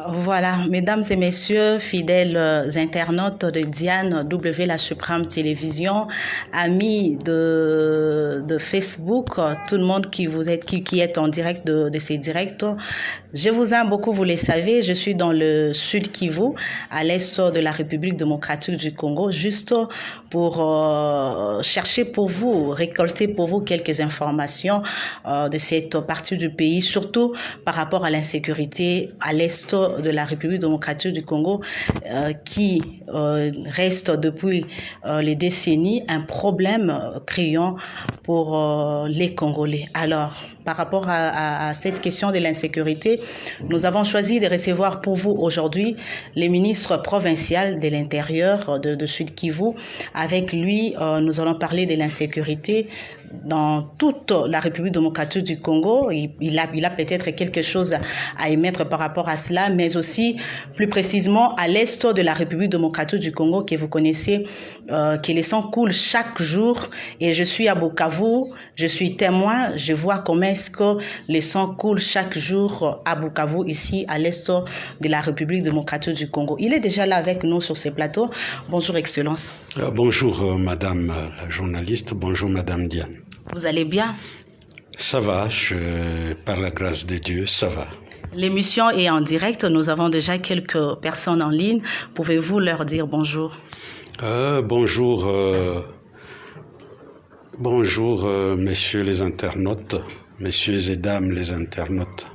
Voilà, mesdames et messieurs, fidèles internautes de Diane W, la Suprême Télévision, amis de Facebook, tout le monde qui est en direct de ces directs, je vous aime beaucoup, vous le savez, je suis dans le Sud Kivu, à l'est de la République démocratique du Congo, juste pour chercher pour vous, récolter pour vous quelques informations de cette partie du pays, surtout par rapport à l'insécurité à l'est de la République démocratique du Congo, qui reste depuis les décennies un problème criant pour les Congolais. Alors, par rapport à cette question de l'insécurité, nous avons choisi de recevoir pour vous aujourd'hui le ministre provincial de l'Intérieur de Sud Kivu. Avec lui, nous allons parler de l'insécurité dans toute la République démocratique du Congo. Il a peut-être quelque chose à émettre par rapport à cela, mais aussi plus précisément à l'est de la République démocratique du Congo, que vous connaissez, que le sang coule chaque jour. Et je suis à Bukavu, je suis témoin, je vois comment est-ce que le sang coule chaque jour à Bukavu, ici à l'est de la République démocratique du Congo. Il est déjà là avec nous sur ce plateau. Bonjour, Excellence. Bonjour, Madame la journaliste. Bonjour, Madame Diane. Vous allez bien? Ça va, par la grâce de Dieu, ça va. L'émission est en direct. Nous avons déjà quelques personnes en ligne. Pouvez-vous leur dire bonjour? Bonjour, messieurs les internautes, messieurs et dames les internautes.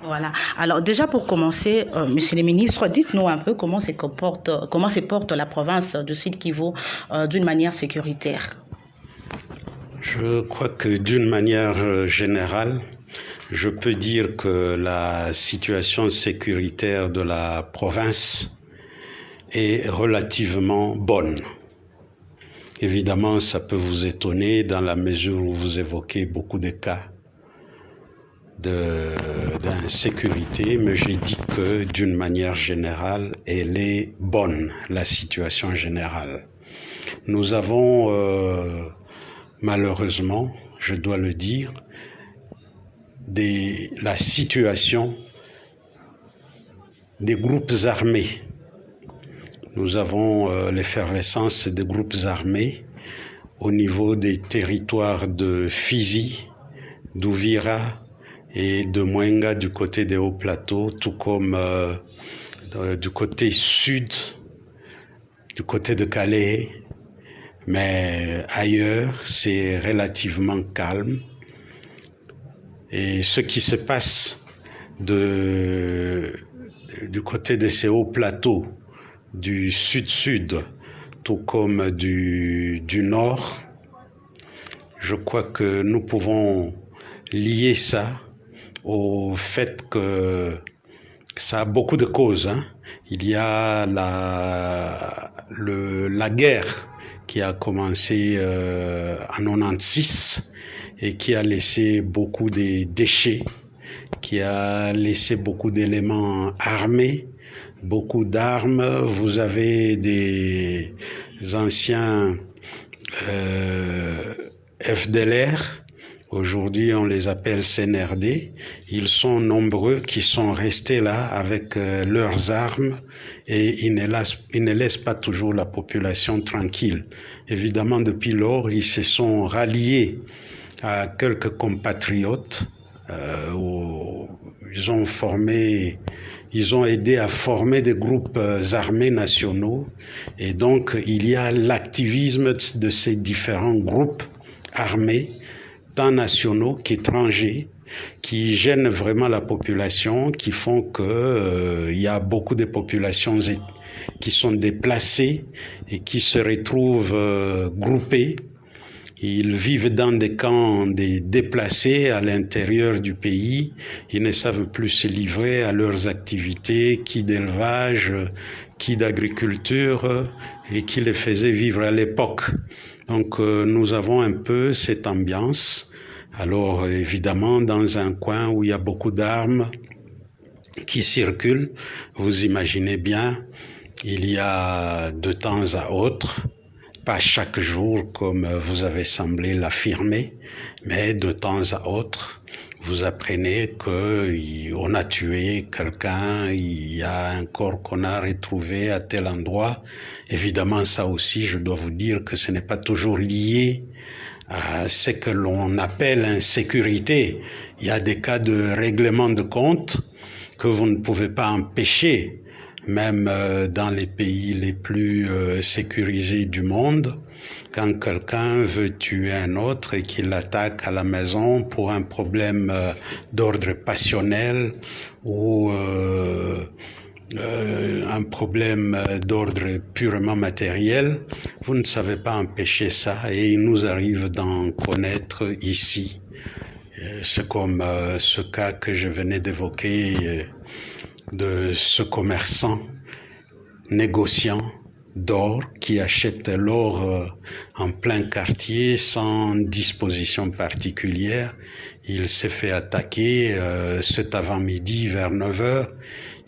Voilà. Alors déjà pour commencer, monsieur le ministre, dites-nous un peu comment se porte la province du Sud Kivu d'une manière sécuritaire. Je crois que d'une manière générale, je peux dire que la situation sécuritaire de la province est relativement bonne. Évidemment, ça peut vous étonner dans la mesure où vous évoquez beaucoup de cas d'insécurité, mais j'ai dit que d'une manière générale, elle est bonne, la situation générale. Nous avons, malheureusement, je dois le dire, la situation des groupes armés. Nous avons l'effervescence des groupes armés au niveau des territoires de Fizi, d'Ouvira et de Mwenga du côté des Hauts-Plateaux, tout comme du côté sud, du côté de Calais, mais ailleurs, c'est relativement calme. Et ce qui se passe du côté de ces hauts plateaux, du sud-sud, tout comme du nord, je crois que nous pouvons lier ça au fait que ça a beaucoup de causes. Il y a la guerre qui a commencé en 96 et qui a laissé beaucoup de déchets, qui a laissé beaucoup d'éléments armés, beaucoup d'armes. Vous avez des anciens FDLR, aujourd'hui on les appelle CNRD. Ils sont nombreux qui sont restés là avec leurs armes et ils ne laissent pas toujours la population tranquille. Évidemment, depuis lors, ils se sont ralliés à quelques compatriotes où ils ont aidé à former des groupes armés nationaux et donc il y a l'activisme de ces différents groupes armés, tant nationaux qu'étrangers, qui gênent vraiment la population, qui font que il y a beaucoup de populations qui sont déplacées et qui se retrouvent groupées. Ils vivent dans des camps des déplacés à l'intérieur du pays. Ils ne savent plus se livrer à leurs activités, qui d'élevage, qui d'agriculture, et qui les faisaient vivre à l'époque. Donc nous avons un peu cette ambiance. Alors évidemment, dans un coin où il y a beaucoup d'armes qui circulent, vous imaginez bien, il y a de temps à autre, pas chaque jour comme vous avez semblé l'affirmer, mais de temps à autre, vous apprenez qu'on a tué quelqu'un, il y a un corps qu'on a retrouvé à tel endroit. Évidemment, ça aussi, je dois vous dire que ce n'est pas toujours lié à ce que l'on appelle insécurité. Il y a des cas de règlement de compte que vous ne pouvez pas empêcher, même dans les pays les plus sécurisés du monde. Quand quelqu'un veut tuer un autre et qu'il l'attaque à la maison pour un problème d'ordre passionnel ou un problème d'ordre purement matériel, vous ne savez pas empêcher ça, et il nous arrive d'en connaître ici. C'est comme ce cas que je venais d'évoquer de ce commerçant, négociant d'or qui achète l'or en plein quartier sans disposition particulière. Il s'est fait attaquer cet avant-midi vers 9h.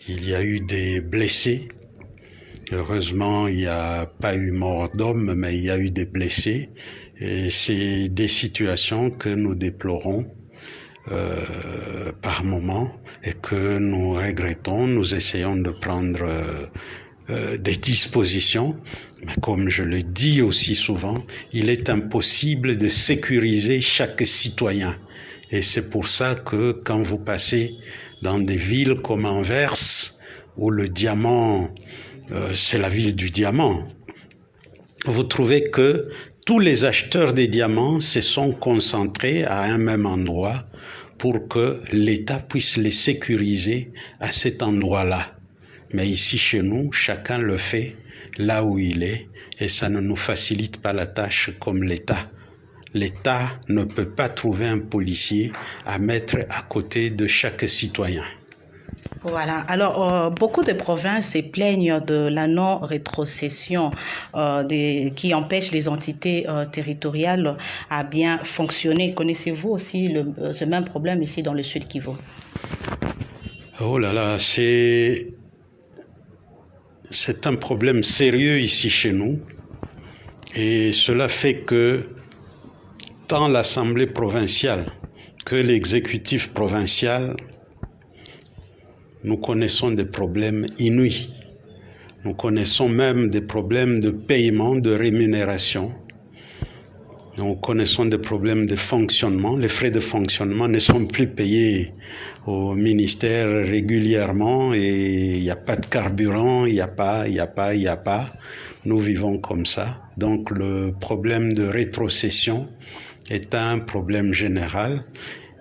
Il y a eu des blessés. Heureusement, il n'y a pas eu mort d'homme, mais il y a eu des blessés. Et c'est des situations que nous déplorons par moment et que nous regrettons. Nous essayons de prendre des dispositions, mais comme je le dis aussi souvent, il est impossible de sécuriser chaque citoyen. Et c'est pour ça que quand vous passez dans des villes comme Anvers, où le diamant, c'est la ville du diamant, vous trouvez que tous les acheteurs des diamants se sont concentrés à un même endroit pour que l'État puisse les sécuriser à cet endroit-là. Mais ici, chez nous, chacun le fait là où il est et ça ne nous facilite pas la tâche comme l'État. L'État ne peut pas trouver un policier à mettre à côté de chaque citoyen. Voilà. Alors, beaucoup de provinces se plaignent de la non-rétrocession qui empêche les entités territoriales à bien fonctionner. Connaissez-vous aussi ce même problème ici dans le Sud Kivu? Oh là là, c'est un problème sérieux ici chez nous. Et cela fait que tant l'Assemblée provinciale que l'exécutif provincial, nous connaissons des problèmes inouïs. Nous connaissons même des problèmes de paiement, de rémunération. Nous connaissons des problèmes de fonctionnement. Les frais de fonctionnement ne sont plus payés au ministère régulièrement et il n'y a pas de carburant, il n'y a pas. Nous vivons comme ça. Donc le problème de rétrocession est un problème général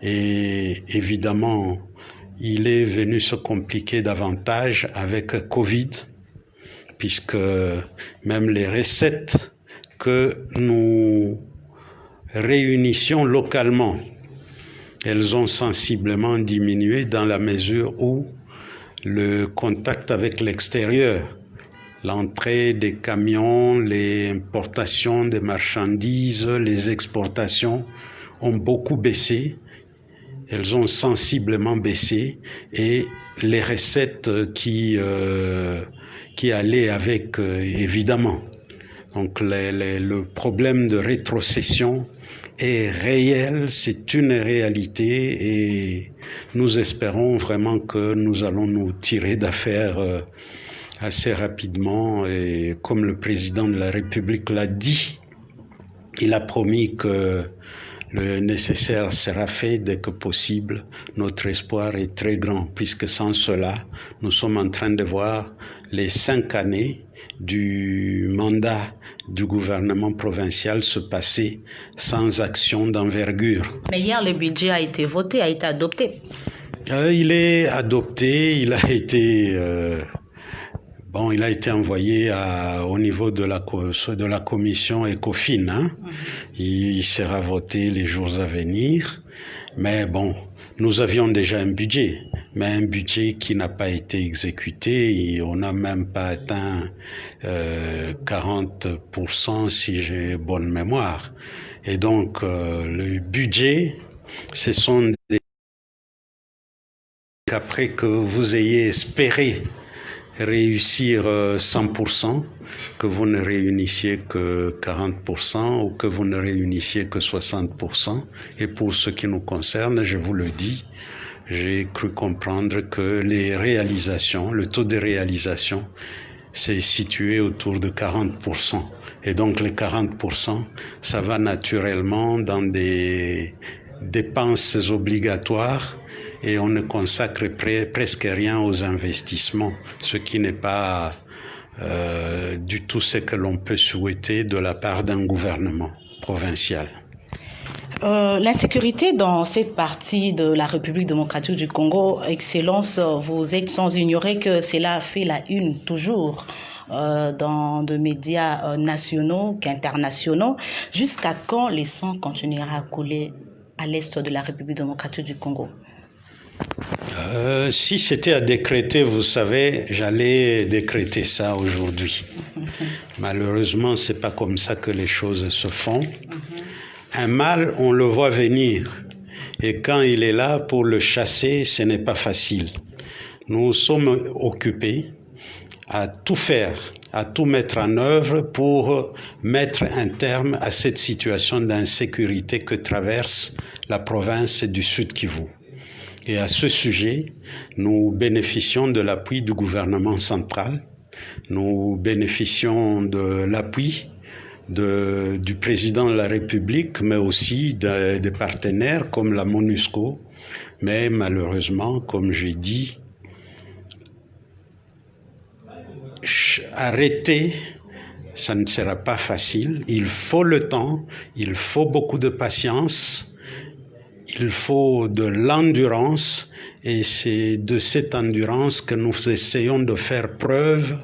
et évidemment, il est venu se compliquer davantage avec Covid, puisque même les recettes que nous réunissions localement, elles ont sensiblement diminué dans la mesure où le contact avec l'extérieur, l'entrée des camions, les importations des marchandises, les exportations ont beaucoup baissé. Elles ont sensiblement baissé et les recettes qui allaient avec, évidemment. Donc le problème de rétrocession est réel, c'est une réalité et nous espérons vraiment que nous allons nous tirer d'affaire assez rapidement. Et comme le président de la République l'a dit, il a promis que le nécessaire sera fait dès que possible. Notre espoir est très grand, puisque sans cela, nous sommes en train de voir les 5 années du mandat du gouvernement provincial se passer sans action d'envergure. Mais hier, le budget a été voté, a été adopté. Il est adopté, il a été... il a été envoyé au niveau de la commission ECOFIN. Hein? Il sera voté les jours à venir. Mais bon, nous avions déjà un budget, mais un budget qui n'a pas été exécuté. Et on n'a même pas atteint 40% si j'ai bonne mémoire. Et donc, le budget, ce sont des... Qu'après que vous ayez espéré réussir 100%, que vous ne réunissiez que 40% ou que vous ne réunissiez que 60%. Et pour ce qui nous concerne, je vous le dis, j'ai cru comprendre que les réalisations, le taux de réalisation, s'est situé autour de 40%. Et donc les 40%, ça va naturellement dans des dépenses obligatoires et on ne consacre presque rien aux investissements, ce qui n'est pas du tout ce que l'on peut souhaiter de la part d'un gouvernement provincial. L'insécurité dans cette partie de la République démocratique du Congo, Excellence, vous êtes sans ignorer que cela fait la une toujours dans des médias nationaux qu'internationaux. Jusqu'à quand le sang continuera à couler à l'est de la République démocratique du Congo? Si c'était à décréter, vous savez, j'allais décréter ça aujourd'hui. Malheureusement, c'est pas comme ça que les choses se font. Un mal, on le voit venir. Et quand il est là, pour le chasser, ce n'est pas facile. Nous sommes occupés à tout faire, à tout mettre en œuvre pour mettre un terme à cette situation d'insécurité que traverse la province du Sud Kivu. Et à ce sujet, nous bénéficions de l'appui du gouvernement central, nous bénéficions de l'appui du président de la République, mais aussi des partenaires comme la MONUSCO. Mais malheureusement, comme j'ai dit, arrêter, ça ne sera pas facile. Il faut le temps, il faut beaucoup de patience, il faut de l'endurance, et c'est de cette endurance que nous essayons de faire preuve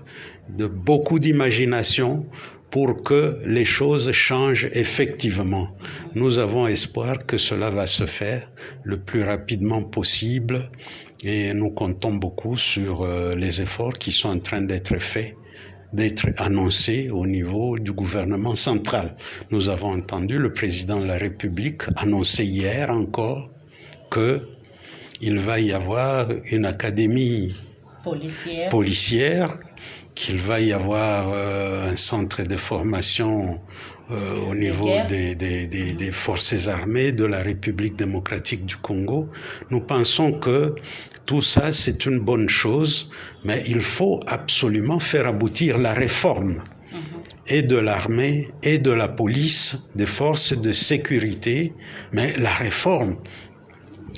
de beaucoup d'imagination pour que les choses changent effectivement. Nous avons espoir que cela va se faire le plus rapidement possible et nous comptons beaucoup sur les efforts qui sont en train d'être faits, d'être annoncés au niveau du gouvernement central. Nous avons entendu le président de la République annoncer hier encore qu'il va y avoir une académie policière, qu'il va y avoir un centre de formation au niveau des forces armées de la République démocratique du Congo. Nous pensons que tout ça, c'est une bonne chose, mais il faut absolument faire aboutir la réforme et de l'armée et de la police, des forces de sécurité, mais la réforme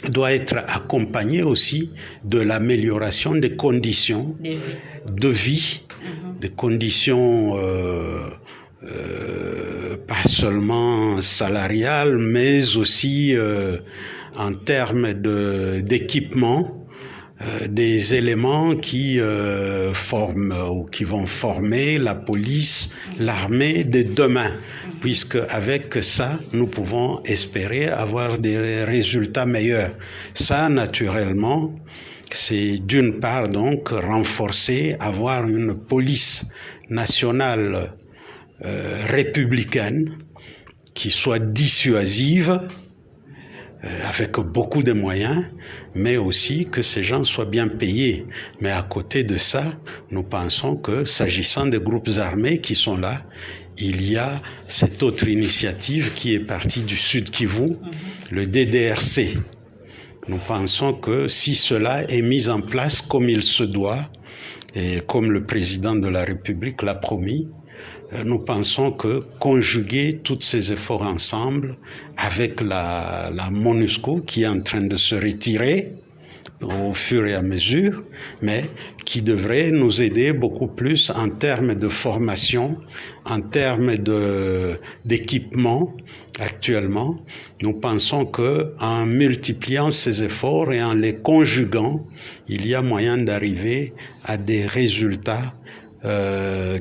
doit être accompagnée aussi de l'amélioration des conditions de vie, des conditions pas seulement salariales, mais aussi en termes d'équipement, des éléments qui forment ou qui vont former la police, l'armée de demain, puisque avec ça, nous pouvons espérer avoir des résultats meilleurs. Ça, naturellement, c'est d'une part donc renforcer, avoir une police nationale républicaine qui soit dissuasive, avec beaucoup de moyens, mais aussi que ces gens soient bien payés. Mais à côté de ça, nous pensons que s'agissant des groupes armés qui sont là, il y a cette autre initiative qui est partie du Sud Kivu, le DDRC. Nous pensons que si cela est mis en place comme il se doit, et comme le président de la République l'a promis, nous pensons que conjuguer tous ces efforts ensemble avec la MONUSCO qui est en train de se retirer au fur et à mesure, mais qui devrait nous aider beaucoup plus en termes de formation, en termes d'équipement actuellement. Nous pensons qu'en multipliant ces efforts et en les conjuguant, il y a moyen d'arriver à des résultats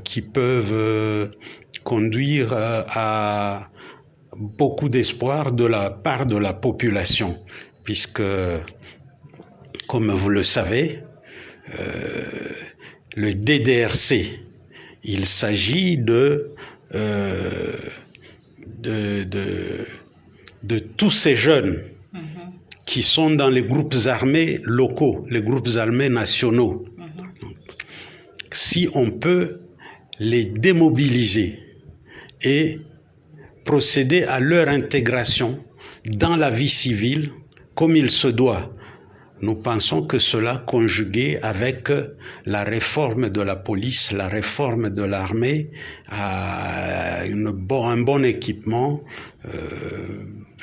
qui peuvent conduire à beaucoup d'espoir de la part de la population, puisque, comme vous le savez, le DDRC, il s'agit de tous ces jeunes qui sont dans les groupes armés locaux, les groupes armés nationaux. si on peut les démobiliser et procéder à leur intégration dans la vie civile comme il se doit. Nous pensons que cela, conjugué avec la réforme de la police, la réforme de l'armée, un bon équipement,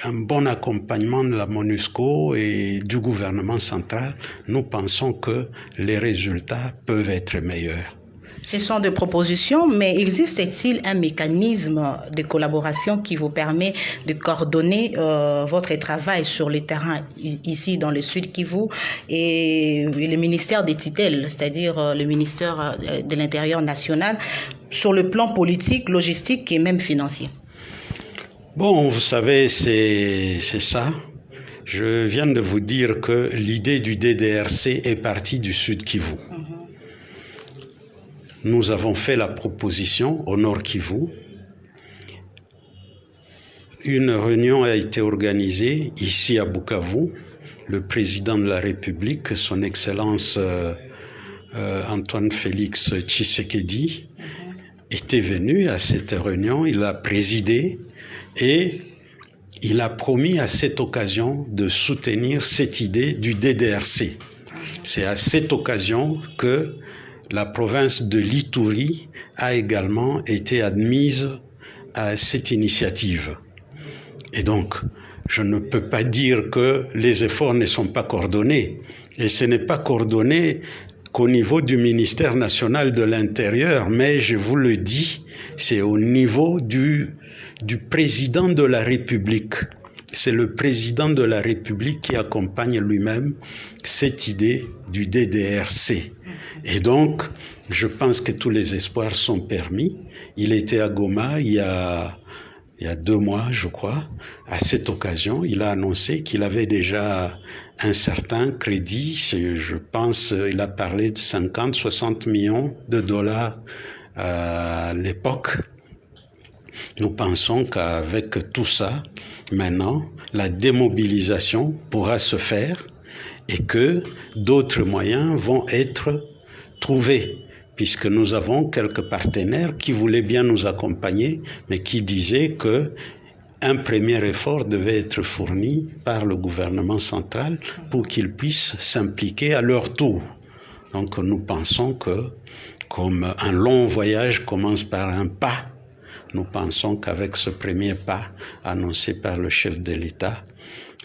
un bon accompagnement de la MONUSCO et du gouvernement central, nous pensons que les résultats peuvent être meilleurs. Ce sont des propositions, mais existe-t-il un mécanisme de collaboration qui vous permet de coordonner votre travail sur le terrain ici dans le Sud Kivu et le ministère des tutelles, c'est-à-dire le ministère de l'Intérieur national, sur le plan politique, logistique et même financier? Bon, vous savez, c'est ça. Je viens de vous dire que l'idée du DDRC est partie du Sud Kivu. Nous avons fait la proposition au Nord Kivu. Une réunion a été organisée ici à Bukavu. Le président de la République, son Excellence Antoine Félix Tshisekedi, était venu à cette réunion. Il a présidé et il a promis à cette occasion de soutenir cette idée du DDRC. C'est à cette occasion que la province de l'Ituri a également été admise à cette initiative. Et donc, je ne peux pas dire que les efforts ne sont pas coordonnés. Et ce n'est pas coordonné qu'au niveau du ministère national de l'Intérieur, mais je vous le dis, c'est au niveau du président de la République. C'est le président de la République qui accompagne lui-même cette idée du DDRC. Et donc, je pense que tous les espoirs sont permis. Il était à Goma il y a 2 mois, je crois. À cette occasion, il a annoncé qu'il avait déjà un certain crédit. Je pense il a parlé de 50-60 millions de dollars à l'époque. Nous pensons qu'avec tout ça, maintenant, la démobilisation pourra se faire et que d'autres moyens vont être trouvés, puisque nous avons quelques partenaires qui voulaient bien nous accompagner, mais qui disaient qu'un premier effort devait être fourni par le gouvernement central pour qu'ils puissent s'impliquer à leur tour. Donc nous pensons que, comme un long voyage commence par un pas, nous pensons qu'avec ce premier pas annoncé par le chef de l'État,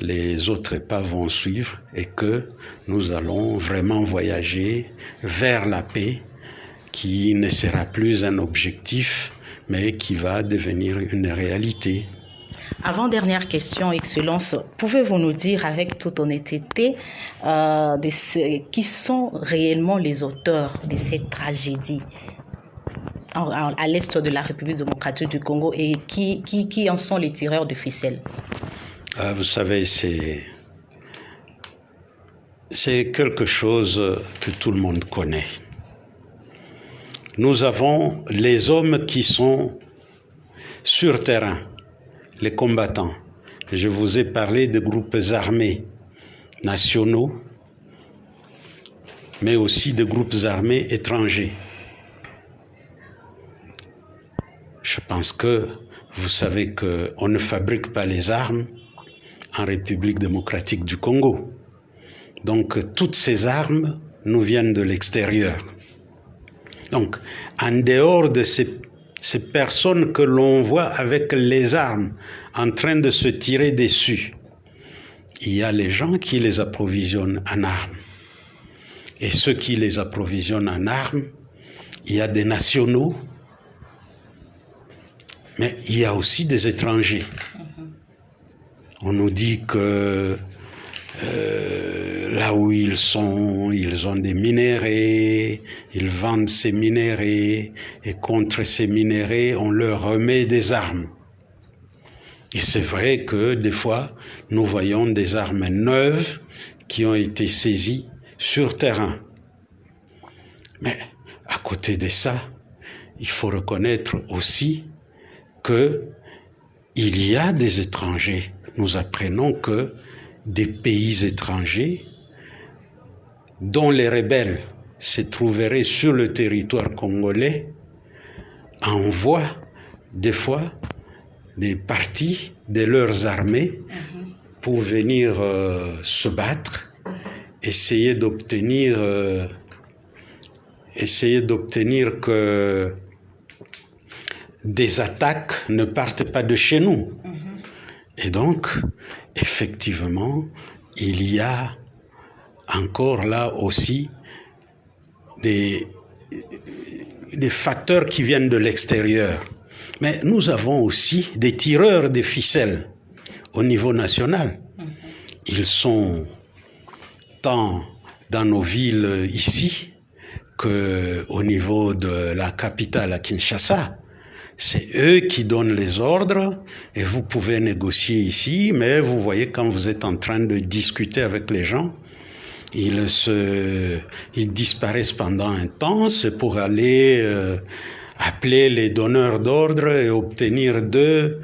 les autres pas vont suivre et que nous allons vraiment voyager vers la paix qui ne sera plus un objectif mais qui va devenir une réalité. Avant-dernière question, Excellence, pouvez-vous nous dire avec toute honnêteté qui sont réellement les auteurs de cette tragédie à l'est de la République démocratique du Congo et qui en sont les tireurs de ficelle? Vous savez, c'est quelque chose que tout le monde connaît. Nous avons les hommes qui sont sur terrain, les combattants. Je vous ai parlé de groupes armés nationaux, mais aussi de groupes armés étrangers. Je pense que vous savez qu'on ne fabrique pas les armes en République démocratique du Congo. Donc, toutes ces armes nous viennent de l'extérieur. Donc, en dehors de ces personnes que l'on voit avec les armes en train de se tirer dessus, il y a les gens qui les approvisionnent en armes. Et ceux qui les approvisionnent en armes, il y a des nationaux, mais il y a aussi des étrangers. On nous dit que là où ils sont, ils ont des minéraux, ils vendent ces minéraux et contre ces minéraux, on leur remet des armes. Et c'est vrai que des fois, nous voyons des armes neuves qui ont été saisies sur terrain. Mais à côté de ça, il faut reconnaître aussi qu'il y a des étrangers. Nous apprenons que des pays étrangers dont les rebelles se trouveraient sur le territoire congolais envoient des fois des parties de leurs armées pour venir se battre, essayer d'obtenir que des attaques ne partent pas de chez nous. Et donc, effectivement, il y a encore là aussi des facteurs qui viennent de l'extérieur. Mais nous avons aussi des tireurs de ficelles au niveau national. Ils sont tant dans nos villes ici qu'au niveau de la capitale à Kinshasa. C'est eux qui donnent les ordres et vous pouvez négocier ici, mais vous voyez quand vous êtes en train de discuter avec les gens, ils disparaissent pendant un temps, c'est pour aller appeler les donneurs d'ordre et obtenir d'eux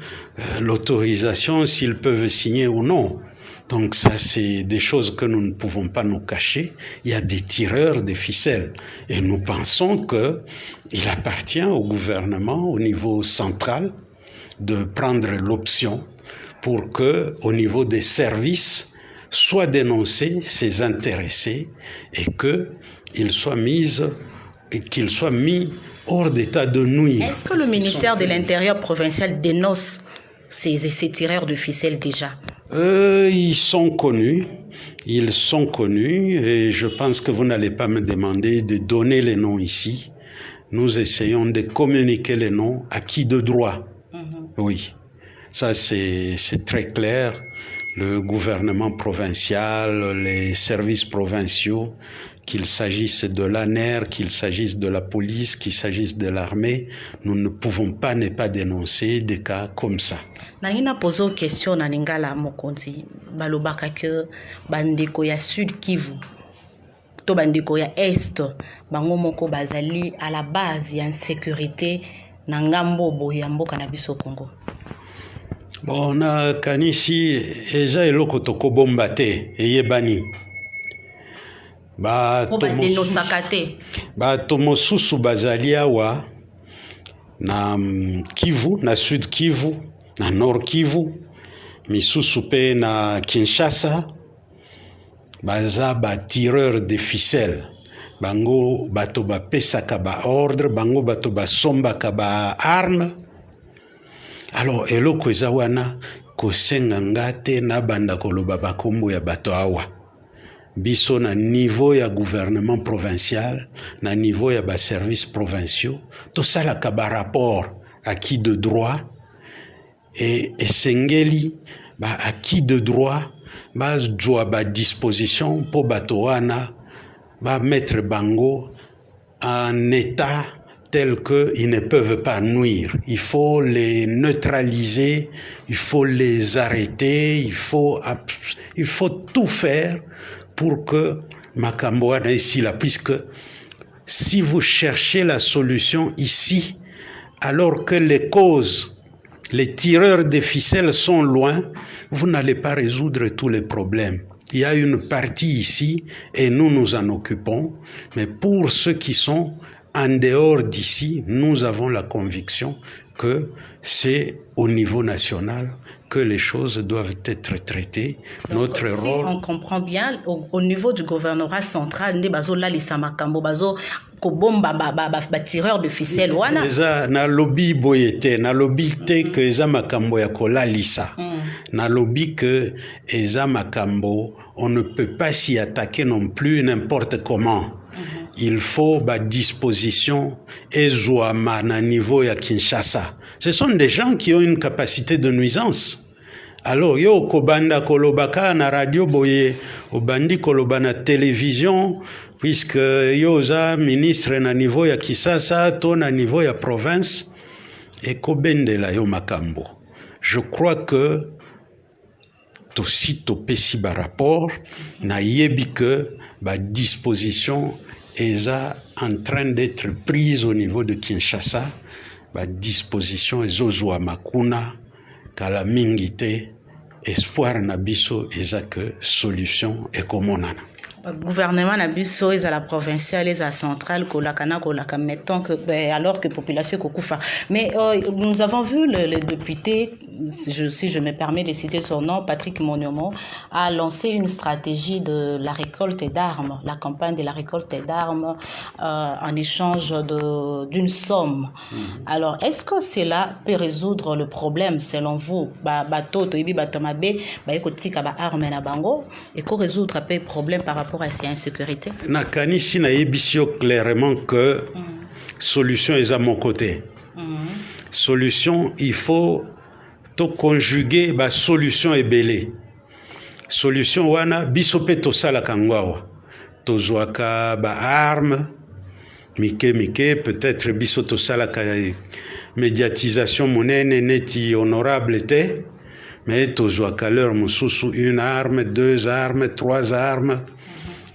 l'autorisation s'ils peuvent signer ou non. Donc ça, c'est des choses que nous ne pouvons pas nous cacher. Il y a des tireurs de ficelles. Et nous pensons qu'il appartient au gouvernement, au niveau central, de prendre l'option pour que, au niveau des services, soient dénoncés ces intéressés et qu'ils soient mis hors d'état de nuire. Est-ce que le ministère de l'Intérieur provincial dénonce ces tireurs de ficelles déjà? Ils sont connus et je pense que vous n'allez pas me demander de donner les noms ici. Nous essayons de communiquer les noms à qui de droit. Oui, ça c'est très clair. Le gouvernement provincial, les services provinciaux, qu'il s'agisse de l'ANER, qu'il s'agisse de la police, qu'il s'agisse de l'armée, nous ne pouvons pas ne pas dénoncer des cas comme ça. Nangina pozo question na lingala mokonzi balobaka que bandeko ya Sud Kivu to bandeko ya Est bango moko bazali à la base ya insécurité na ngambo boye ya mboka na biso Congo. Bon, na kanisi eja eloko tokobomba te eyebani. Bato mosusu bazali awa na Kivu, na Sud Kivu, na Nord Kivu, misusu pe na Kinshasa, baza ba tireur de ficelle. Bango bato ba pesaka ba ordre, bango bato ba sombaka ba arme. Alors eloko eza wana kosenga ngate na banda koloba bakombo ya bato awa. Biso na niveau ya gouvernement provincial, na niveau ya ba services provinciaux, tout ça la ba rapport acquis de droit et sengeli ba acquis de droit ba joa ba disposition pour bato wana ba mettre bango en état tel qu'ils ne peuvent pas nuire. Il faut les neutraliser, il faut les arrêter, il faut tout faire pour que makambo wana ici là, puisque si vous cherchez la solution ici, alors que les causes, les tireurs de ficelles sont loin, vous n'allez pas résoudre tous les problèmes. Il y a une partie ici et nous nous en occupons, mais pour ceux qui sont en dehors d'ici, nous avons la conviction que c'est au niveau national que les choses doivent être traitées. Donc, notre rôle... On comprend bien, au niveau du gouvernorat central, ne bazo la lisamakambo, bazo kobomba ba tireur de ficelle wana. Eza na lobby boyete, na lobby te que eza makambo ya kolalisa. Na lobby que eza makambo, on ne peut pas s'y attaquer non plus n'importe comment. Il faut ba disposition ezouama na niveau ya Kinshasa. Ce sont des gens qui ont une capacité de nuisance. Alors yo kobanda kolobaka na radio boye, obandi koloba na télévision, puisque yo za ministre na niveau ya Kisasa, to na niveau ya province, et kobende la yo makambo. Je crois que to pesi ba rapport na yebi que ba disposition eza en train d'être prise au niveau de Kinshasa, ba disposition ezozwa makuna kala mingi te, espoir na biso eza que solution ekomonana. gouvernement na biso ezala provincial ezala central kolakana kolaka mettons que alors que population kokufa mais nous avons vu le député si je me permets de citer son nom Patrick Monyomo a lancé une stratégie de la récolte d'armes, la campagne de la récolte d'armes en échange d'une somme. Alors est-ce que cela peut résoudre le problème selon vous bato toyebi bato mabe bayekotika ba armes na bango et ko résoudre un problème par rapport à cette insécurité? Nakanisi na yebisio clairement que solution est à mon côté. Solution, il faut to conjuguer ba solution ebele. Solution wana biso pe to sala kangwawa. To zwaka ba arme mike peut-être biso to sala ka médiatisation monene neti honorable te. Mais to zwaka leur mususu une arme, 2 armes, 3 armes.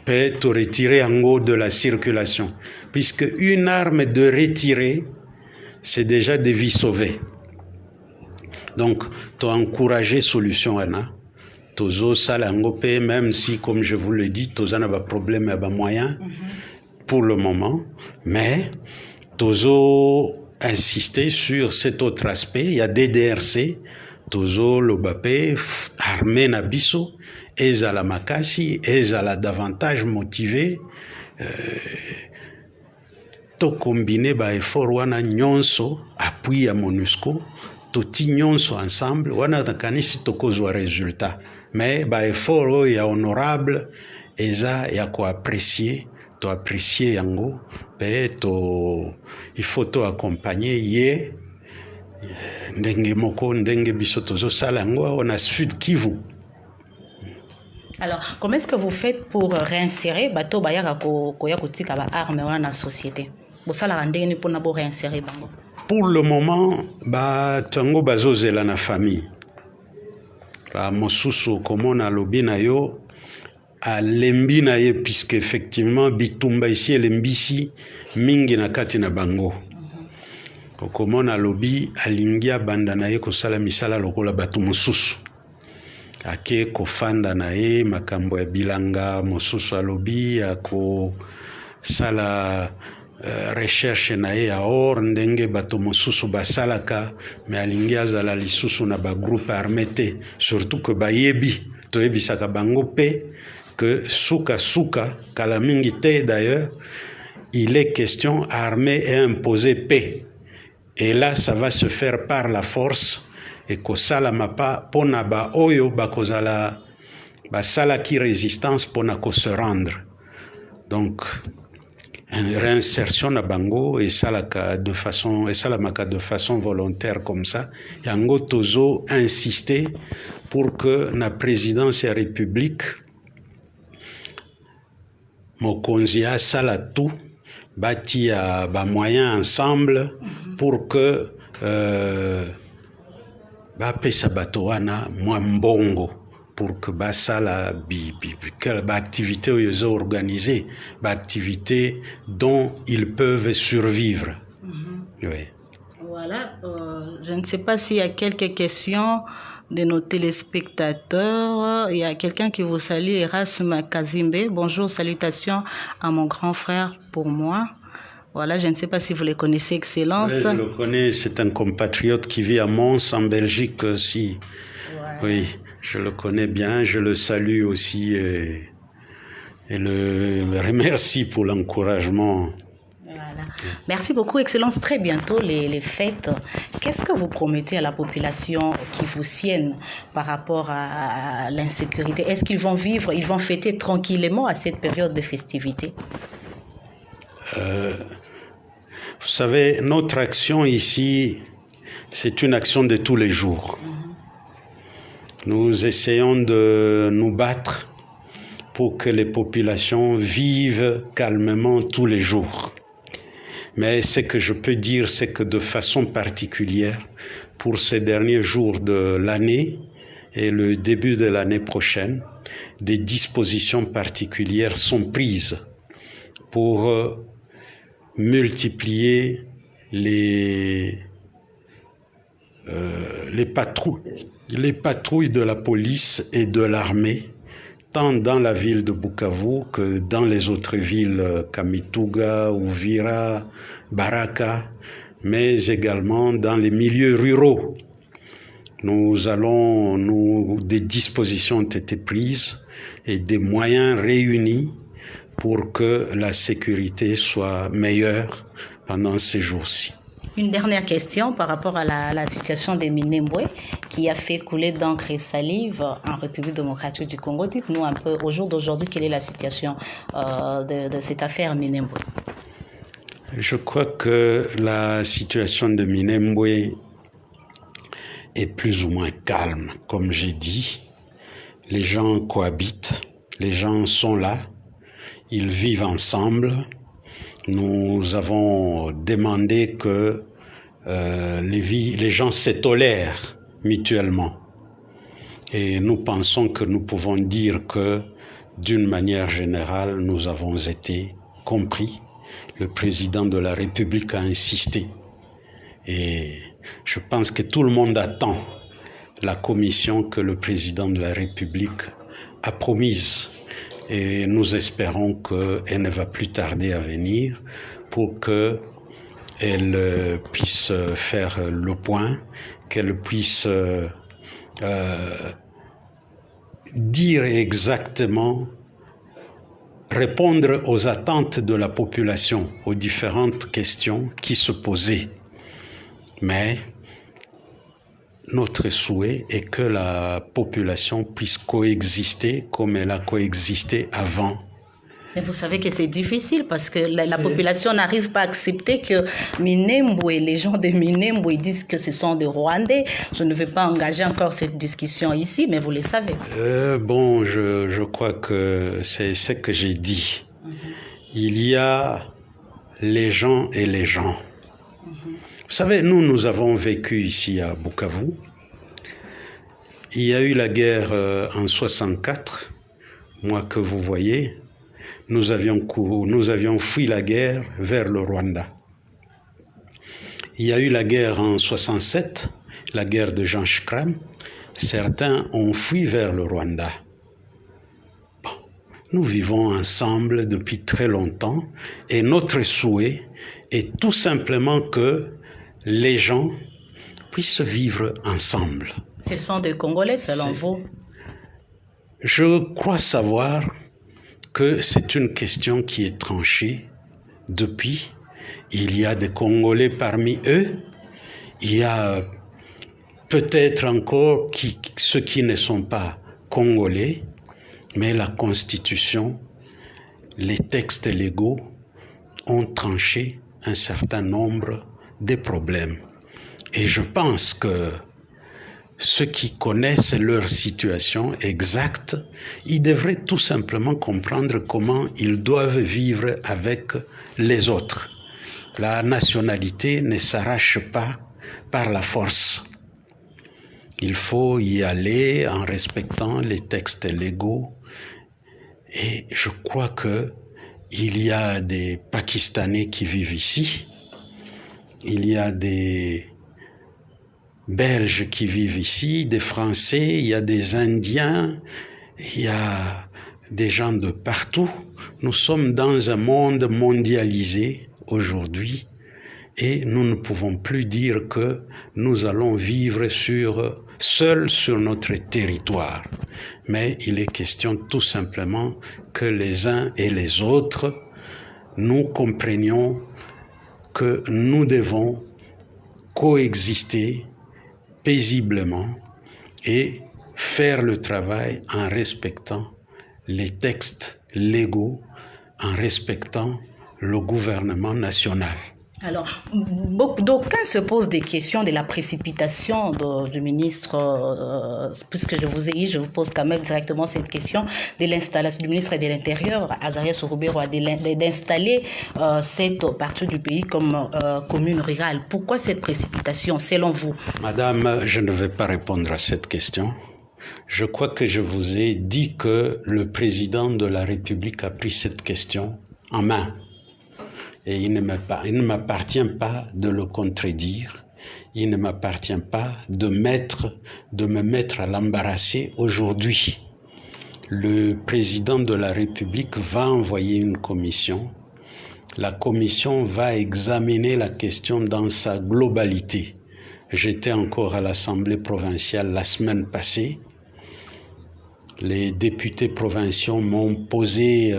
Peut te retirer en haut de la circulation. Puisque une arme de retirer, c'est déjà des vies sauvées. Donc, tu as encouragé solution Anna. Tozo salango même si, comme je vous le dis, tozo n'a pas problème à moyen pour le moment. Mais tozo insister sur cet autre aspect. Il y a des DRC. Tozo lobapé armé na biso. Ezala makasi, ezala davantage motivé. To combiner ba effort wana nyonso appui ya MONUSCO, toti nyonso ensemble wana nakanisi tokozwa résultat. Mais ba effort ya honorable eza ya ko apprécier, to apprécier yango, pe to il faut to accompagner ye ndenge moko ndenge biso tozo sala yango on a Sud Kivu. Alors, comment est-ce que vous faites pour réinsérer bato bayaka koya kotika ba arme wana na société? Bosala ndenge ni pona bo réinsérer bango. Pour le moment, ba tango bazozela na famille. Ba mosusu komona lobi na yo a lembi na ye puisque effectivement bitumba ici lembisi mingi na kati na bango. Komona lobi alingia banda na ye kosala misala lokola batu mosusu. Ake kofanda na ye makambo ya bilanga mosusu alobi ako sala recherche na ye ya or ndenge bato mosusu basalaka me alingi azala lisusu na ba groupe armé te surtout que bayebi toyebisaka bango pe que suka kala mingi te d'ailleurs il est question armée et imposée paix et là ça va se faire par la force et kosala mapa pona ba oyo bakozala basala ki résistance pona ko se rendre. Donc réinsertion na bango et salamaka de façon volontaire comme ça. Yango tozo insister pour que la présidence et la République mokonzi asala tout bati a ba moyens ensemble pour que ba pesa bato wana mwa mbongo pour que basala ba activité oyo organisée, ba activité dont ils peuvent survivre. Oui. Voilà, je ne sais pas s'il y a quelques questions de nos téléspectateurs. Il y a quelqu'un qui vous salue, Erasme Kazimbe. Bonjour, salutations à mon grand frère pour moi. Voilà, je ne sais pas si vous le connaissez, Excellence. Oui, je le connais, c'est un compatriote qui vit à Mons, en Belgique aussi. Ouais. Oui, je le connais bien, je le salue aussi et le remercie pour l'encouragement. Voilà. Merci beaucoup, Excellence. Très bientôt, les fêtes. Qu'est-ce que vous promettez à la population qui vous sienne par rapport à l'insécurité? Est-ce qu'ils vont vivre, ils vont fêter tranquillement à cette période de festivité? Vous savez, notre action ici, c'est une action de tous les jours. Nous essayons de nous battre pour que les populations vivent calmement tous les jours. Mais ce que je peux dire, c'est que de façon particulière, pour ces derniers jours de l'année et le début de l'année prochaine, des dispositions particulières sont prises pour multiplier les patrouilles de la police et de l'armée tant dans la ville de Bukavu que dans les autres villes, Kamituga, Uvira, Baraka, mais également dans les milieux ruraux. Des dispositions ont été prises et des moyens réunis pour que la sécurité soit meilleure pendant ces jours-ci. Une dernière question par rapport à la situation des Minembwe qui a fait couler d'encre et salive en République démocratique du Congo. Dites-nous un peu, au jour d'aujourd'hui, quelle est la situation de cette affaire Minembwe? Je crois que la situation de Minembwe est plus ou moins calme, comme j'ai dit. Les gens cohabitent, les gens sont là, ils vivent ensemble. Nous avons demandé que les gens se tolèrent mutuellement. Et nous pensons que nous pouvons dire que, d'une manière générale, nous avons été compris. Le président de la République a insisté. Et je pense que tout le monde attend la commission que le président de la République a promise. Et nous espérons qu'elle ne va plus tarder à venir pour qu'elle puisse faire le point, qu'elle puisse dire exactement, répondre aux attentes de la population, aux différentes questions qui se posaient. Mais notre souhait est que la population puisse coexister comme elle a coexisté avant. Mais vous savez que c'est difficile parce que la population n'arrive pas à accepter que Minembwe, les gens de Minembwe disent que ce sont des Rwandais. Je ne vais pas engager encore cette discussion ici, mais vous le savez. Je crois que c'est ce que j'ai dit. Il y a les gens et les gens. Vous savez, nous avons vécu ici à Bukavu. Il y a eu la guerre en 64, moi que vous voyez. Nous avions fui la guerre vers le Rwanda. Il y a eu la guerre en 67, la guerre de Jean Shikram. Certains ont fui vers le Rwanda. Bon, nous vivons ensemble depuis très longtemps et notre souhait est tout simplement que les gens puissent vivre ensemble. Ce sont des Congolais selon vous? Je crois savoir que c'est une question qui est tranchée depuis. Il y a des Congolais parmi eux. Il y a peut-être encore ceux qui ne sont pas Congolais, mais la Constitution, les textes légaux ont tranché un certain nombre de problèmes. Et je pense que ceux qui connaissent leur situation exacte, ils devraient tout simplement comprendre comment ils doivent vivre avec les autres. La nationalité ne s'arrache pas par la force. Il faut y aller en respectant les textes légaux. Et je crois qu'il y a des Pakistanais qui vivent ici. Il y a des Belges qui vivent ici, des Français, il y a des Indiens, il y a des gens de partout. Nous sommes dans un monde mondialisé aujourd'hui et nous ne pouvons plus dire que nous allons vivre seuls sur notre territoire. Mais il est question tout simplement que les uns et les autres, nous comprenions que nous devons coexister paisiblement et faire le travail en respectant les textes légaux, en respectant le gouvernement national. Alors, d'aucuns se posent des questions de la précipitation du ministre, puisque je vous ai dit, je vous pose quand même directement cette question de l'installation du ministre de l'Intérieur, Azarias Souroubero, d'installer cette partie du pays comme commune rurale. Pourquoi cette précipitation, selon vous? Madame, je ne vais pas répondre à cette question. Je crois que je vous ai dit que le président de la République a pris cette question en main. Et il ne m'appartient pas de le contredire. Il ne m'appartient pas de me mettre à l'embarrasser aujourd'hui. le président de la République va envoyer une commission. La commission va examiner la question dans sa globalité. J'étais encore à l'Assemblée provinciale la semaine passée. Les députés provinciaux m'ont posé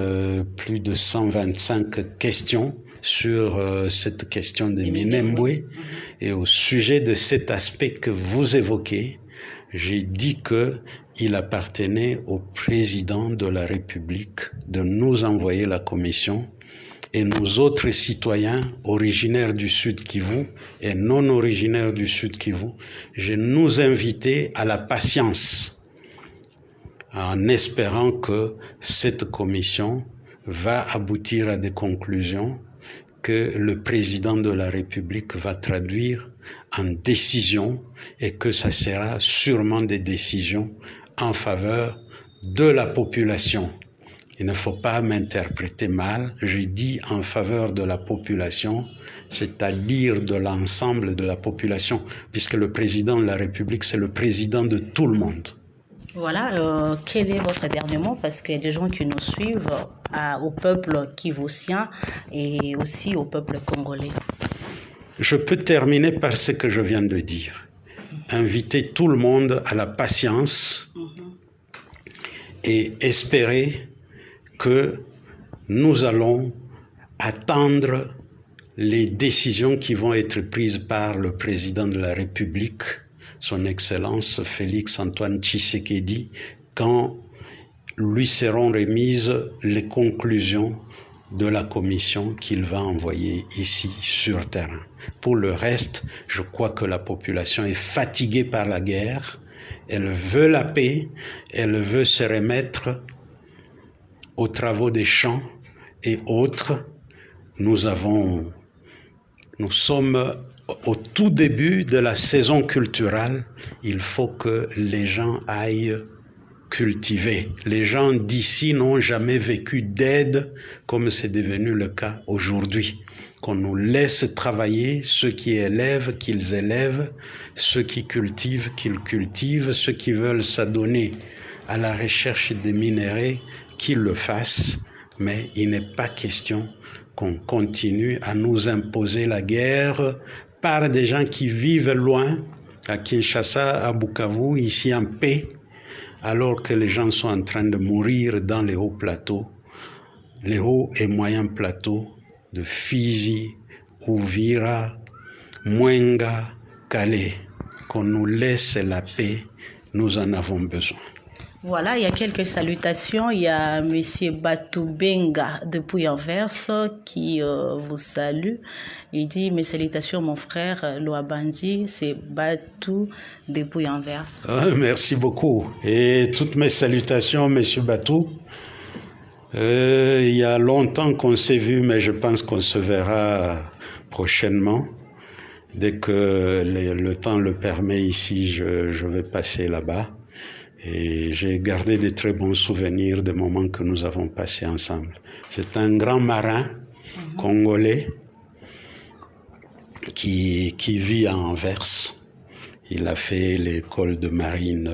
plus de 125 questions sur cette question des Minembwe. Et au sujet de cet aspect que vous évoquez, j'ai dit qu'il appartenait au président de la République de nous envoyer la commission. Et nous autres citoyens originaires du Sud Kivu et non originaires du Sud Kivu, je nous inviter à la patience en espérant que cette commission va aboutir à des conclusions que le président de la République va traduire en décisions et que ça sera sûrement des décisions en faveur de la population. Il ne faut pas m'interpréter mal, j'ai dit en faveur de la population, c'est-à-dire de l'ensemble de la population, puisque le président de la République, c'est le président de tout le monde. Voilà, quel est votre dernier mot? Parce qu'il y a des gens qui nous suivent, au peuple kivusien et aussi au peuple congolais. Je peux terminer par ce que je viens de dire. Inviter tout le monde à la patience et espérer que nous allons attendre les décisions qui vont être prises par le président de la République, son Excellence Félix Antoine Tshisekedi, quand lui seront remises les conclusions de la commission qu'il va envoyer ici sur terrain. Pour le reste, je crois que la population est fatiguée par la guerre, elle veut la paix, elle veut se remettre aux travaux des champs et autres. Nous sommes au tout début de la saison culturelle. Il faut que les gens aillent cultiver. Les gens d'ici n'ont jamais vécu d'aide comme c'est devenu le cas aujourd'hui. Qu'on nous laisse travailler, ceux qui élèvent, qu'ils élèvent, ceux qui cultivent, qu'ils cultivent, ceux qui veulent s'adonner à la recherche des minéraux, qu'ils le fassent, mais il n'est pas question qu'on continue à nous imposer la guerre par des gens qui vivent loin, à Kinshasa, à Bukavu, ici en paix, alors que les gens sont en train de mourir dans les hauts plateaux, les hauts et moyens plateaux de Fizi, Uvira, Mwenga, Calais. Qu'on nous laisse la paix, nous en avons besoin. Voilà, il y a quelques salutations. Il y a M. Batou Benga depuis Anvers qui vous salue. Il dit mes salutations mon frère Loabandi, c'est Batou depuis Anvers. Merci beaucoup. Et toutes mes salutations M. Batou. Il y a longtemps qu'on s'est vu, mais je pense qu'on se verra prochainement. Dès que le temps le permet ici, je vais passer là-bas. Et j'ai gardé de très bons souvenirs des moments que nous avons passés ensemble. C'est un grand marin congolais qui vit à Anvers. Il a fait l'école de marine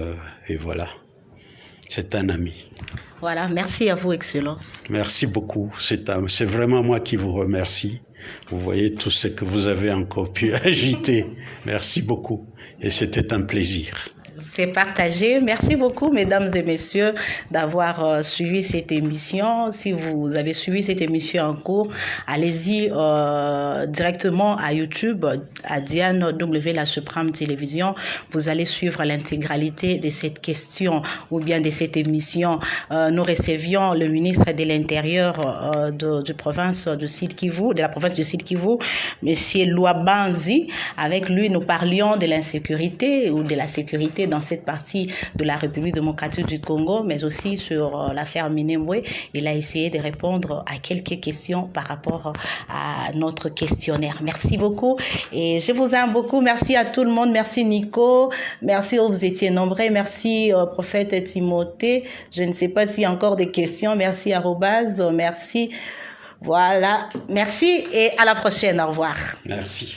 et voilà. C'est un ami. Voilà, merci à vous, Excellence. Merci beaucoup. C'est vraiment moi qui vous remercie. Vous voyez tout ce que vous avez encore pu agiter. Merci beaucoup. Et c'était un plaisir. C'est partagé. Merci beaucoup, mesdames et messieurs, d'avoir suivi cette émission. Si vous avez suivi cette émission en cours, allez-y directement à YouTube, à Diane W, la Suprême Télévision. Vous allez suivre l'intégralité de cette question ou bien de cette émission. Nous recevions le ministre de l'Intérieur de la province du Sud Kivu, M. Loabanzi. Avec lui, nous parlions de l'insécurité ou de la sécurité dans cette partie de la République démocratique du Congo, mais aussi sur l'affaire Minembwe. Il a essayé de répondre à quelques questions par rapport à notre questionnaire. Merci beaucoup et je vous aime beaucoup. Merci à tout le monde. Merci Nico. Merci, vous étiez nombreux. Merci prophète Timothée. Je ne sais pas s'il y a encore des questions. Merci arrobase. Merci. Voilà. Merci et à la prochaine. Au revoir. Merci.